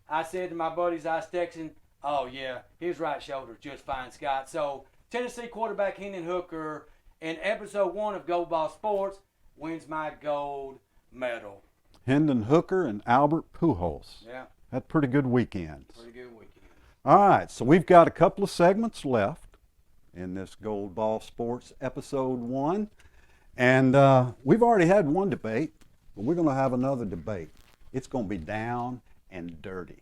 I said to my buddies I was texting, oh yeah, his right shoulder just fine, Scott. So Tennessee quarterback Hendon Hooker in episode 1 of Gold Ball Sports wins my gold medal. Hendon Hooker and Albert Pujols. Yeah. Had pretty good weekends. Pretty good weekend. All right, so we've got a couple of segments left in this Gold Ball Sports episode 1. And we've already had one debate, but we're going to have another debate. It's going to be down and dirty.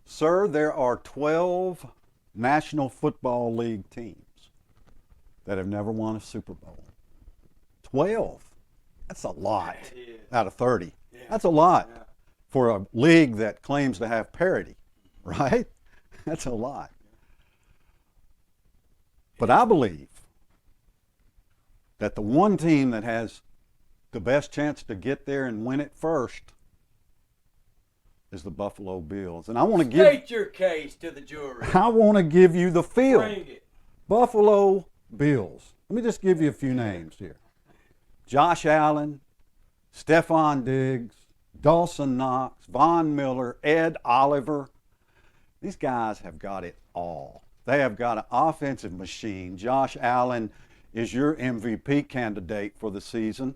Sir, there are 12 National Football League teams that have never won a Super Bowl. 12. That's a lot out of 30. Yeah. That's a lot Yeah. for a league that claims to have parity. right? That's a lot. But I believe that the one team that has the best chance to get there and win it first is the Buffalo Bills. And I want to State your case to the jury. I want to give you the field. Bring it. Buffalo Bills. Let me just give you a few names here. Josh Allen, Stephon Diggs, Dawson Knox, Von Miller, Ed Oliver. These guys have got it all. They have got an offensive machine. Josh Allen is your MVP candidate for the season.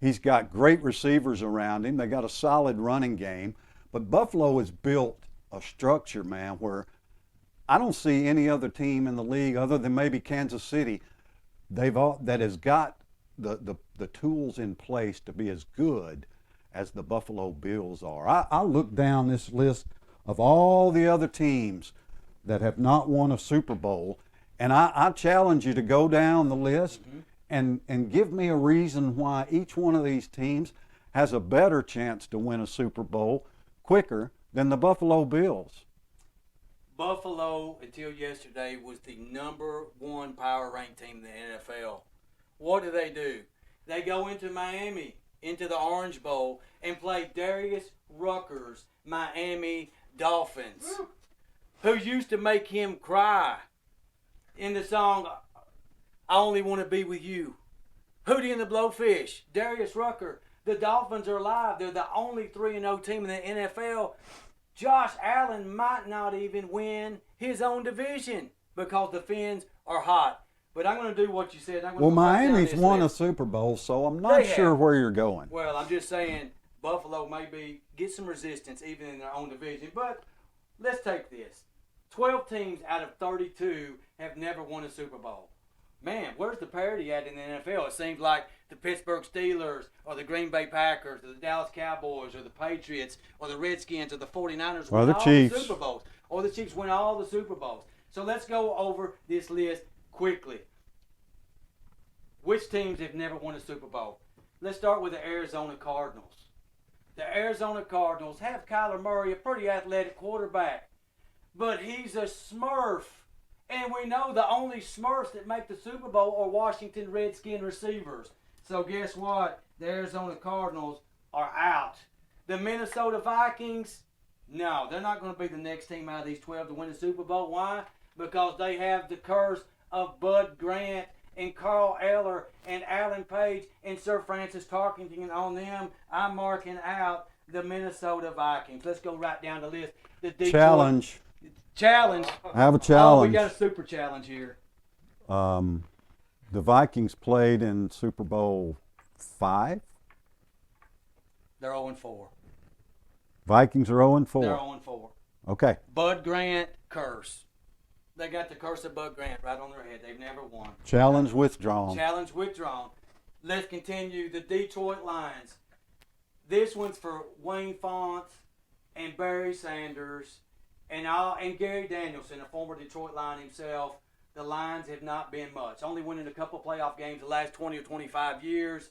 He's got great receivers around him. They got a solid running game. But Buffalo has built a structure, man, where I don't see any other team in the league other than maybe Kansas City that has got the tools in place to be as good as the Buffalo Bills are. I look down this list of all the other teams that have not won a Super Bowl, and I challenge you to go down the list and give me a reason why each one of these teams has a better chance to win a Super Bowl quicker than the Buffalo Bills. Buffalo, until yesterday, was the #1 power ranked team in the NFL. What do? They go into Miami, into the Orange Bowl, and play Darius Rucker's Miami Dolphins, who used to make him cry in the song, I Only Want to Be With You. Hootie and the Blowfish, Darius Rucker. The Dolphins are alive. They're the only 3-0 team in the NFL. Josh Allen might not even win his own division because the Fins are hot. But I'm going to do what you said. Well, Miami's won a Super Bowl, so I'm not sure where you're going. Well, I'm just saying Buffalo maybe get some resistance even in their own division. But let's take this. 12 teams out of 32 have never won a Super Bowl. Man, where's the parity at in the NFL? It seems like the Pittsburgh Steelers or the Green Bay Packers or the Dallas Cowboys or the Patriots or the Redskins or the 49ers or win the all Chiefs. the Super Bowls. Or the Chiefs win all the Super Bowls. So let's go over this list quickly. Which teams have never won a Super Bowl? Let's start with the Arizona Cardinals. The Arizona Cardinals have Kyler Murray, a pretty athletic quarterback. But he's a Smurf. And we know the only Smurfs that make the Super Bowl are Washington Redskin receivers. So guess what? The Arizona Cardinals are out. The Minnesota Vikings, no, they're not going to be the next team out of these 12 to win the Super Bowl. Why? Because they have the curse of Bud Grant and Carl Eller and Alan Page and Sir Francis Tarkenton on them. I'm marking out the Minnesota Vikings. Let's go right down the list. The Detroit Challenge. I have a challenge. Oh, we got a super challenge here. The Vikings played in Super Bowl 5. They're 0-4. Vikings are 0-4. They're 0-4. Okay. Bud Grant curse. They got the curse of Bud Grant right on their head. They've never won. Challenge withdrawn. Challenge withdrawn. Let's continue. The Detroit Lions. This one's for Wayne Fontes and Barry Sanders and Gary Danielson, a former Detroit Lion himself. The Lions have not been much. Only winning a couple playoff games the last 20 or 25 years.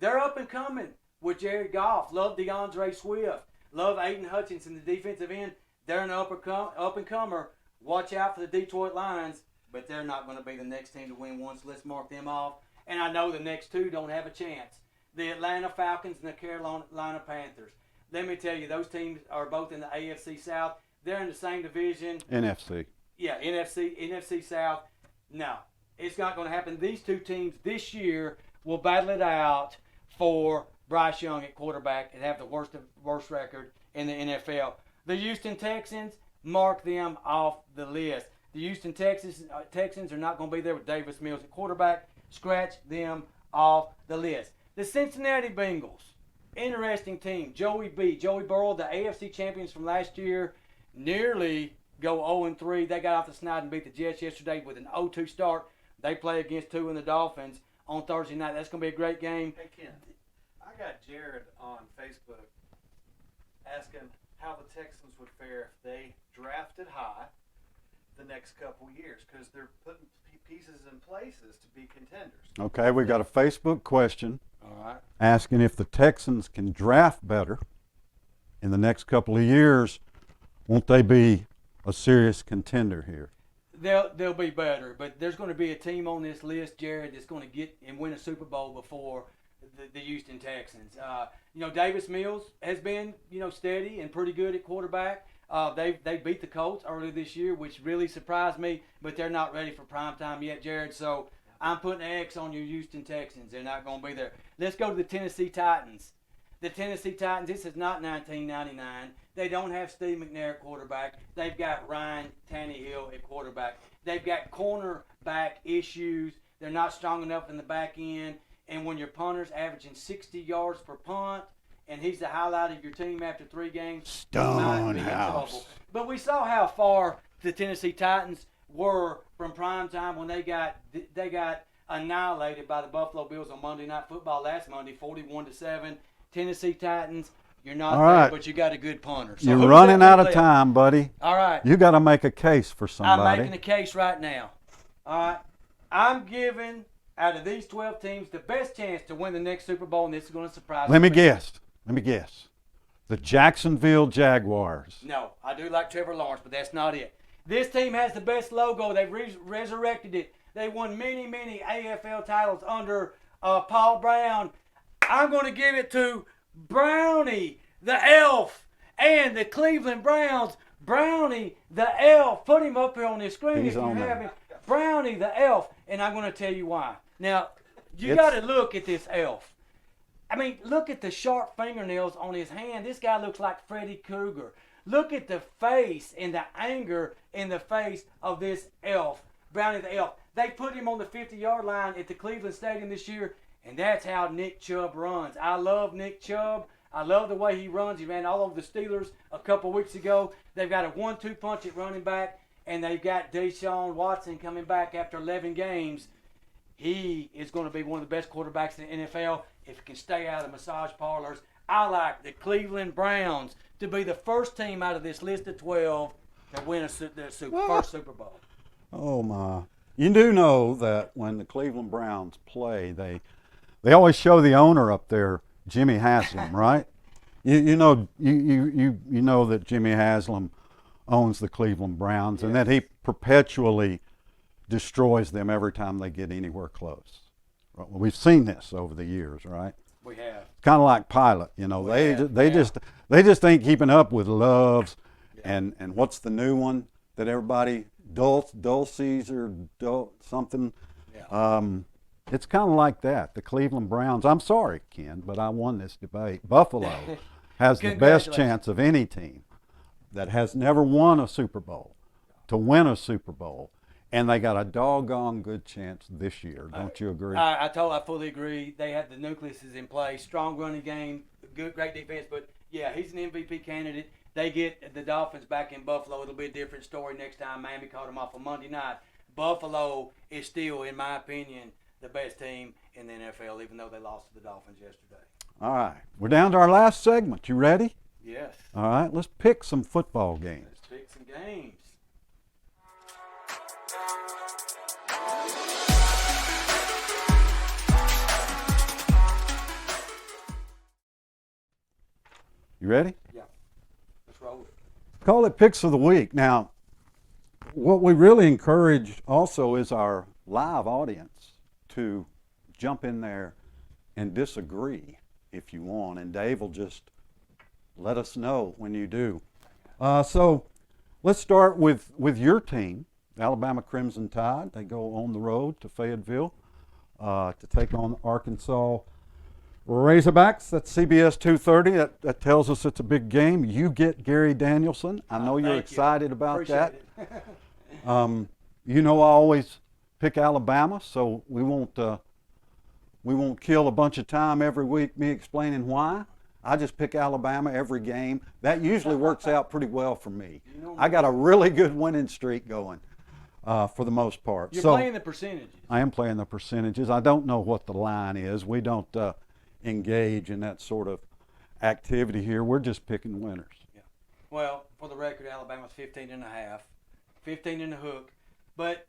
They're up and coming with Jared Goff. Love DeAndre Swift. Love Aiden Hutchinson, the defensive end. They're an up-and-comer. Watch out for the Detroit Lions, but they're not going to be the next team to win one, so let's mark them off. And I know the next two don't have a chance. The Atlanta Falcons and the Carolina Panthers. Let me tell you, those teams are both in the AFC South. They're in the same division. NFC. Yeah, NFC South. No, it's not going to happen. These two teams this year will battle it out for Bryce Young at quarterback and have the worst record in the NFL. The Houston Texans, mark them off the list. The Houston Texans are not going to be there with Davis Mills at quarterback. Scratch them off the list. The Cincinnati Bengals, interesting team. Joey Burrow, the AFC champions from last year, nearly go 0-3. They got off the snide and beat the Jets yesterday with an 0-2 start. They play against two in the Dolphins on Thursday night. That's going to be a great game. Hey, Ken, I got Jared on Facebook asking how the Texans would fare if they drafted high the next couple years because they're putting pieces in places to be contenders. Okay, we got a Facebook question All right. asking if the Texans can draft better in the next couple of years. won't they be a serious contender here? They'll be better, but there's going to be a team on this list, Jared, that's going to get and win a Super Bowl before the Houston Texans. Davis Mills has been steady and pretty good at quarterback. They beat the Colts earlier this year, which really surprised me, but they're not ready for prime time yet, Jared. So I'm putting an X on your Houston Texans. They're not going to be there. Let's go to the Tennessee Titans. The Tennessee Titans, this is not 1999. They don't have Steve McNair at quarterback. They've got Ryan Tannehill at quarterback. They've got cornerback issues. They're not strong enough in the back end. And when your punter's averaging 60 yards per punt, and he's the highlight of your team after 3 games, you might be in trouble. But we saw how far the Tennessee Titans were from prime time when they got annihilated by the Buffalo Bills on Monday Night Football last Monday, 41-7. Tennessee Titans, you're not All there, right. but you got a good punter. So You're who's running that out of left? time, buddy. All right. You got to make a case for somebody. I'm making a case right now. All right. I'm giving, out of these 12 teams, the best chance to win the next Super Bowl, and this is going to surprise you. Let me guess. The Jacksonville Jaguars. No, I do like Trevor Lawrence, but that's not it. This team has the best logo. They've resurrected it. They won many, many AFL titles under Paul Brown. I'm going to give it to Brownie, the elf, and the Cleveland Browns. Brownie, the elf. Put him up here on this screen He's if you on have there. him. Brownie, the elf. And I'm going to tell you why. Now, you got to look at this elf. I mean, look at the sharp fingernails on his hand. This guy looks like Freddy Krueger. Look at the face and the anger in the face of this elf, Brownie the elf. They put him on the 50-yard line at the Cleveland Stadium this year, and that's how Nick Chubb runs. I love Nick Chubb. I love the way he runs. He ran all over the Steelers a couple weeks ago. They've got a 1-2 punch at running back, and they've got Deshaun Watson coming back after 11 games. He is going to be one of the best quarterbacks in the NFL if he can stay out of the massage parlors. I like the Cleveland Browns to be the first team out of this list of 12 to win their first Super Bowl. Oh my! You do know that when the Cleveland Browns play, they always show the owner up there, Jimmy Haslam, right? You know that Jimmy Haslam owns the Cleveland Browns, and that he perpetually destroys them every time they get anywhere close. We've seen this over the years, right? We have. It's kind of like Pilot, they just ain't keeping up with Loves, and what's the new one that everybody Dulces or something. Yeah. It's kind of like that. The Cleveland Browns. I'm sorry, Ken, but I won this debate. Buffalo has the best chance of any team that has never won a Super Bowl to win a Super Bowl. And they got a doggone good chance this year. Don't you agree? I fully agree. They have the nucleus is in place, strong running game, great defense. But yeah, he's an MVP candidate. They get the Dolphins back in Buffalo. It'll be a different story next time. Miami caught them off on Monday night. Buffalo is still, in my opinion, the best team in the NFL, even though they lost to the Dolphins yesterday. All right, we're down to our last segment. You ready? Yes. All right, let's pick some football games. Let's pick some games. You ready? Yeah. Let's roll it. Call it Picks of the Week. Now, what we really encourage also is our live audience to jump in there and disagree if you want, and Dave will just let us know when you do. So let's start with your team, the Alabama Crimson Tide. They go on the road to Fayetteville to take on Arkansas Razorbacks. That's CBS 230. That tells us it's a big game. You get Gary Danielson. I know you're excited about Appreciate that. It. I always pick Alabama, so we won't kill a bunch of time every week me explaining why. I just pick Alabama every game. That usually works out pretty well for me. I got a really good winning streak going for the most part. You're playing the percentages. I am playing the percentages. I don't know what the line is. We don't engage in that sort of activity here. We're just picking winners. Yeah. Well, for the record, Alabama's 15.5, 15 in the hook. But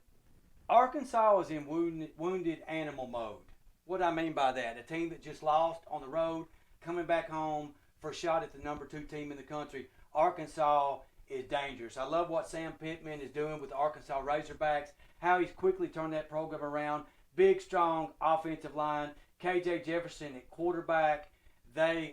Arkansas is in wounded animal mode. What do I mean by that? A team that just lost on the road, coming back home for a shot at the number 2 team in the country. Arkansas is dangerous. I love what Sam Pittman is doing with the Arkansas Razorbacks, how he's quickly turned that program around. Big, strong offensive line. KJ Jefferson at quarterback. They're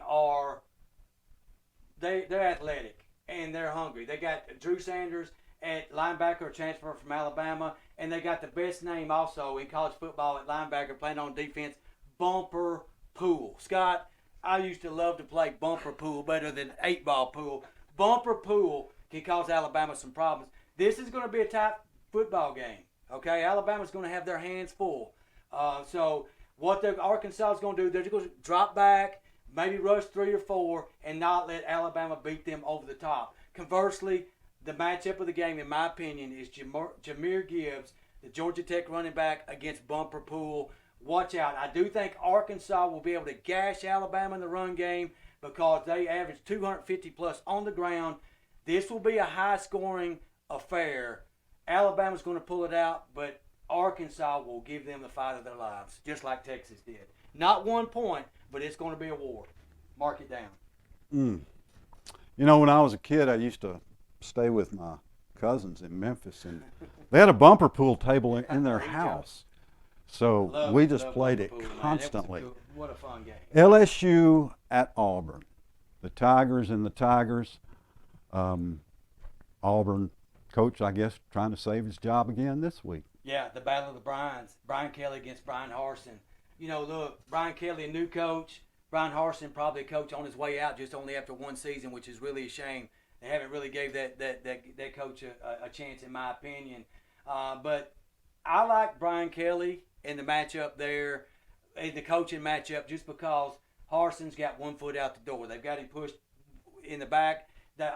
athletic and they're hungry. They got Drew Sanders at linebacker, transfer from Alabama, and they got the best name also in college football at linebacker, playing on defense, Bumper Pool. Scott, I used to love to play Bumper Pool better than 8-ball pool. Bumper Pool can cause Alabama some problems. This is going to be a tight football game. Okay, Alabama's going to have their hands full. So what Arkansas is going to do, they're just going to drop back, maybe rush 3 or 4, and not let Alabama beat them over the top. Conversely, the matchup of the game, in my opinion, is Jahmyr Gibbs, the Georgia Tech running back, against Bumper Pool. Watch out. I do think Arkansas will be able to gash Alabama in the run game because they average 250 plus on the ground. This will be a high-scoring affair. Alabama's going to pull it out, but Arkansas will give them the fight of their lives, just like Texas did. Not 1 point, but it's going to be a war. Mark it down. You know, when I was a kid, I used to stay with my cousins in Memphis, and they had a bumper pool table in their house. So we just played it constantly. What a fun game. LSU at Auburn. The Tigers and the Tigers. Auburn coach, I guess, trying to save his job again this week. Yeah, the battle of the Bryans. Brian Kelly against Brian Harsin. You know, look, Brian Kelly, a new coach. Brian Harsin, probably a coach on his way out just only after 1 season, which is really a shame. They haven't really gave that coach a chance, in my opinion. But I like Brian Kelly in the matchup there, in the coaching matchup, just because Harsin's got 1 foot out the door. They've got him pushed in the back. The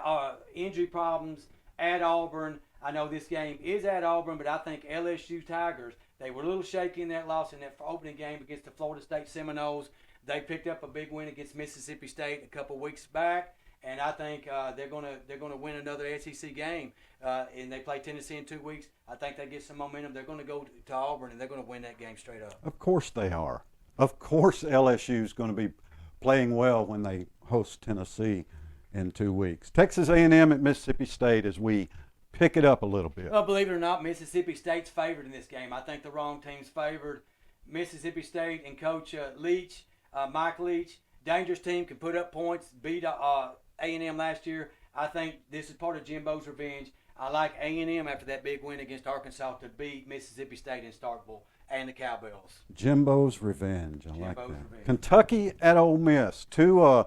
injury problems at Auburn. I know this game is at Auburn, but I think LSU Tigers, they were a little shaky in that loss in that opening game against the Florida State Seminoles. They picked up a big win against Mississippi State a couple weeks back, and I think they're gonna win another SEC game. And they play Tennessee in 2 weeks. I think they get some momentum. They're going to go to Auburn, and they're going to win that game straight up. Of course they are. Of course LSU is going to be playing well when they host Tennessee in 2 weeks. Texas A&M at Mississippi State as we pick it up a little bit. Well, believe it or not, Mississippi State's favored in this game. I think the wrong team's favored. Mississippi State and Coach Leach, Mike Leach, dangerous team, can put up points, beat A&M last year. I think this is part of Jimbo's revenge. I like A&M after that big win against Arkansas to beat Mississippi State in Starkville and the Cowbells. Jimbo's revenge. I like that. Revenge. Kentucky at Ole Miss. 2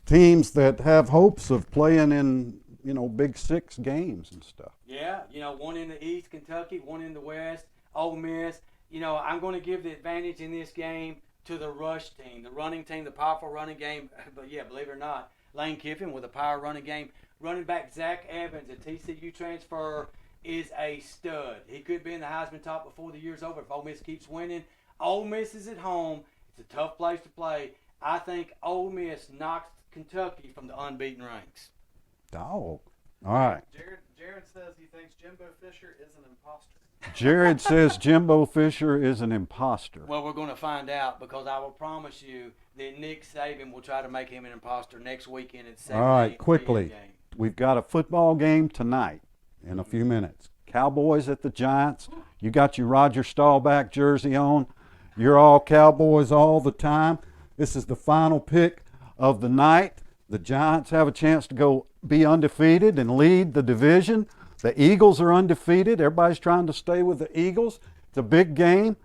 teams that have hopes of playing in, Big 6 games and stuff. Yeah, one in the East, Kentucky, one in the West, Ole Miss. I'm going to give the advantage in this game to the rush team, the running team, the powerful running game. But, yeah, believe it or not, Lane Kiffin with a power running game. Running back Zach Evans, a TCU transfer, is a stud. He could be in the Heisman talk before the year's over if Ole Miss keeps winning. Ole Miss is at home. It's a tough place to play. I think Ole Miss knocks Kentucky from the unbeaten ranks. Dog. All right. Jared says he thinks Jimbo Fisher is an imposter. Jared says Jimbo Fisher is an imposter. Well, we're going to find out because I will promise you that Nick Saban will try to make him an imposter next weekend at 7. All right, quickly. We've got a football game tonight in a few minutes. Cowboys at the Giants. You got your Roger Staubach jersey on. You're all Cowboys all the time. This is the final pick of the night. The Giants have a chance to go be undefeated and lead the division. The Eagles are undefeated. Everybody's trying to stay with the Eagles. It's a big game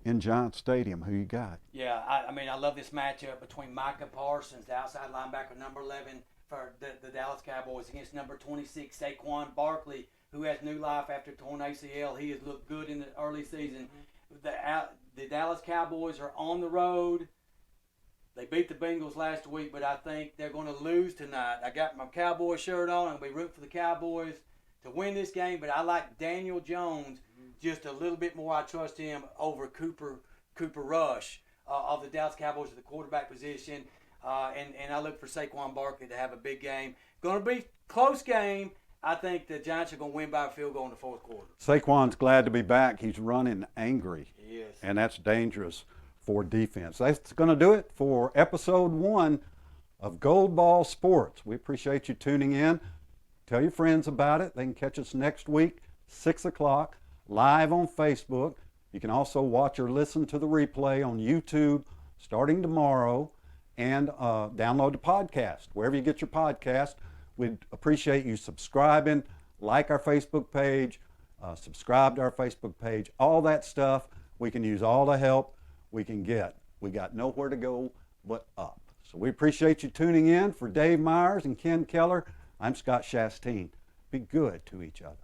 in Giant Stadium. Who you got? Yeah, I love this matchup between Micah Parsons, the outside linebacker, number 11 for the Dallas Cowboys, against number 26, Saquon Barkley, who has new life after torn ACL. He has looked good in the early season. The Dallas Cowboys are on the road. They beat the Bengals last week, but I think they're going to lose tonight. I got my Cowboy shirt on. I'm going to be rooting for the Cowboys to win this game, but I like Daniel Jones just a little bit more. I trust him over Cooper Rush of the Dallas Cowboys at the quarterback position. And I look for Saquon Barkley to have a big game. Going to be close game. I think the Giants are going to win by a field goal in the fourth quarter. Saquon's glad to be back. He's running angry. He is. And that's dangerous for defense. That's going to do it for episode 1 of Gold Ball Sports. We appreciate you tuning in. Tell your friends about it. They can catch us next week, 6 o'clock, live on Facebook. You can also watch or listen to the replay on YouTube starting tomorrow, and download the podcast wherever you get your podcast. We'd appreciate you subscribing, like our Facebook page, subscribe to our Facebook page, all that stuff. We can use all the help we can get. We got nowhere to go but up. So we appreciate you tuning in. For Dave Myers and Ken Keller, I'm Scott Shastine. Be good to each other.